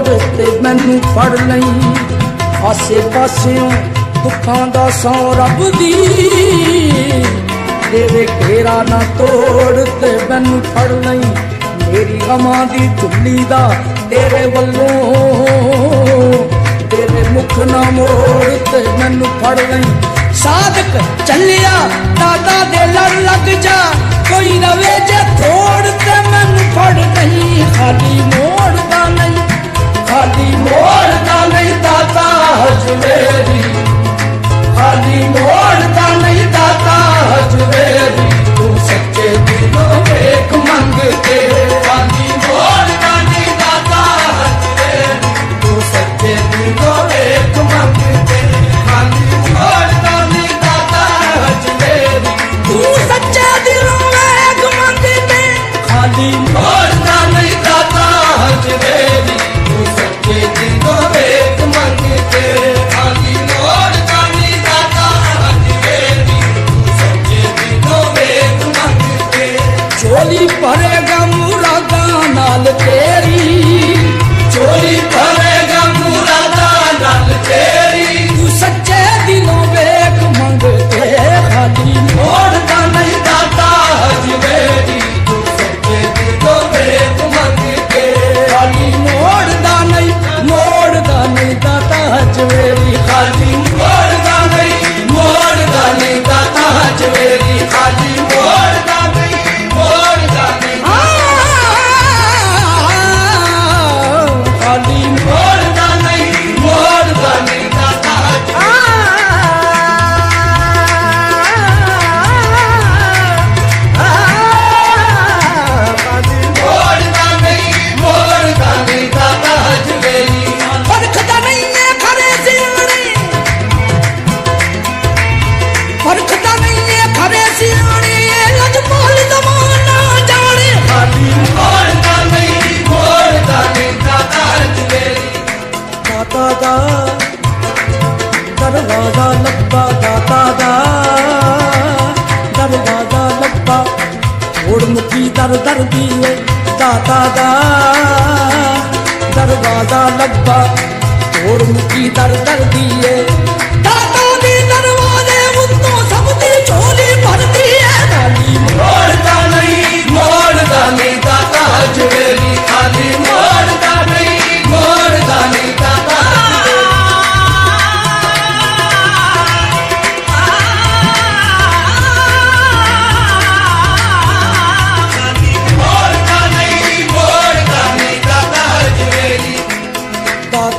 ਮੋੜ ਤੇ ਮੈਨੂੰ ਫੜ ਲਈ। ਆਸੇ ਪਾਸਿਓਂ ਦੁੱਖਾਂ ਦਾ ਸੌ ਰੱਬ ਦੀ, ਤੇਰੇ ਘੇਰਾ ਨਾ ਤੋੜ ਤੇ ਮੈਨੂੰ ਫੜ ਲਈ। ਮੇਰੀ ਗਮਾਂ ਦੀ ਝੁੱਲੀ ਦਾ ਤੇਰੇ ਵੱਲੋਂ, ਤੇਰੇ ਮੁਖ ਨਾ ਮੋੜ ਤੇ ਮੈਨੂੰ ਫੜ ਲਈ। ਸਾਧਕ ਚੱਲਿਆ ਦਾਦਾ ਦੇ ਲੜ ਲੱਗ ਜਾ, ਕੋਈ ਰਵੇ ਜੇ ਥੋੜ ਤੇ ਮੈਨੂੰ ਫੜ ਨਹੀਂ। ਖਾਲੀ ਮੋੜਦਾ ਨਹੀਂ, ਖਾਲੀ ਮੋੜਦਾ ਨਹੀਂ ਦਾਤਾ ਹਜਵੇਰੀ, ਖਾਲੀ ਮੋੜਦਾ ਨਹੀਂ ਦਾਤਾ ਹਜਵੇਰੀ। ਤੂੰ ਸੱਚੇ ਦਿਲੋਂ ਵੇਖ ਮੰਗ ਕੇ, ਖਾਲੀ ਮੋੜਦਾ ਨਹੀਂ ਦਾਤਾ ਹਜਵੇਰੀ। ਤੂੰ ਸੱਚੇ ਦਿਲੋਂ ਵੇਖ ਮੰਗ ਕੇ, ਖਾਲੀ ਮੋੜਦਾ ਨਹੀਂ ਦਾਤਾ ਹਜਵੇਰੀ। ਤੂੰ ਸੱਚੇ ਦਿਲੋਂ ਵੇਖ ਮੰਗ ਕੇ, ਖਾਲੀ ਮੋੜਦਾ ਨਹੀਂ ਦਾਤਾ ਹਜਵੇਰੀ। ਤੂੰ ਸੱਚੇ ਦਿਲੋਂ ਵੇਖ ਮੰਗ ਕੇ, ਖਾਲੀ ਮੋੜਦਾ ਨਹੀਂ ਦਾਤਾ ਹਜਵੇਰੀ। ਤੂੰ ਸੱਚੇ ਦਿਲੋਂ ਵੇਖ ਮੰਗ ਕੇ। ਝੋਲੀ ਭਰੇਗਾ ਮੁਰਾਦਾਂ ਨਾਲ ਤੇਰੀ, ਝੋਲੀ ਭਰੇਗਾ ਮੁਰਾਦਾਂ ਨਾਲ ਤੇਰੀ। ਤੂੰ ਸੱਚੇ ਦਿਲੋਂ ਵੇਖ ਮੰਗ ਕੇ, ਖਾਲੀ ਮੋੜਦਾ ਨਹੀਂ ਦਾਤਾ ਹਜਵੇਰੀ। ਤੂੰ ਸੱਚੇ ਦਿਲੋਂ ਵੇਖ ਮੰਗ ਕੇ, ਖਾਲੀ ਮੋੜਦਾ ਨਹੀਂ, ਮੋੜਦਾ ਨਹੀਂ ਦਾਤਾ ਹਜਵੇਰੀ। ਖਾਲੀ ਮੋੜਦਾ ਨਹੀਂ, ਮੋੜਦਾ ਨਹੀਂ ਦਾਤਾ ਹਜਵੇਰੀ। ਖਾਲੀ ਮੋੜਦਾ ਨਹੀਂ, ਮੋੜਦਾ ਨਹੀਂ, ਖਾਲੀ ਮੋੜਦਾ ਨਹੀਂ, ਮੋੜਦਾ ਨਹੀਂ ਦਾਤਾ ਦਰਵਾਜ਼ਾ ਲੱਭਾ, ਦਾਤਾ ਦਾ ਦਰਵਾਜ਼ਾ ਲੱਭਾ। ਹੋੜ ਮੁੱਕੀ ਦਰ ਦਰ ਦੀਏ ਦਾਤਾ ਦਾ ਦਰਵਾਜ਼ਾ ਲੱਭਾ। ਹੋੜ ਮੁੱਕੀ ਦਰ ਦਰ ਦੀਏ ਦਾਤਾ ਦੀ ਦਰਵਾਜ਼ੇ ਉੱਤੋਂ ਸਭ ਦੀ ਝੋਲੀ ਭਰਦੀ ਹੈ। ਖਾਲੀ ਮੋੜਦਾ ਨਹੀਂ, ਮੋੜਦਾ ਨਹੀਂ ਦਾਤਾ ਹਜਵੇਰੀ। ਖਾਲੀ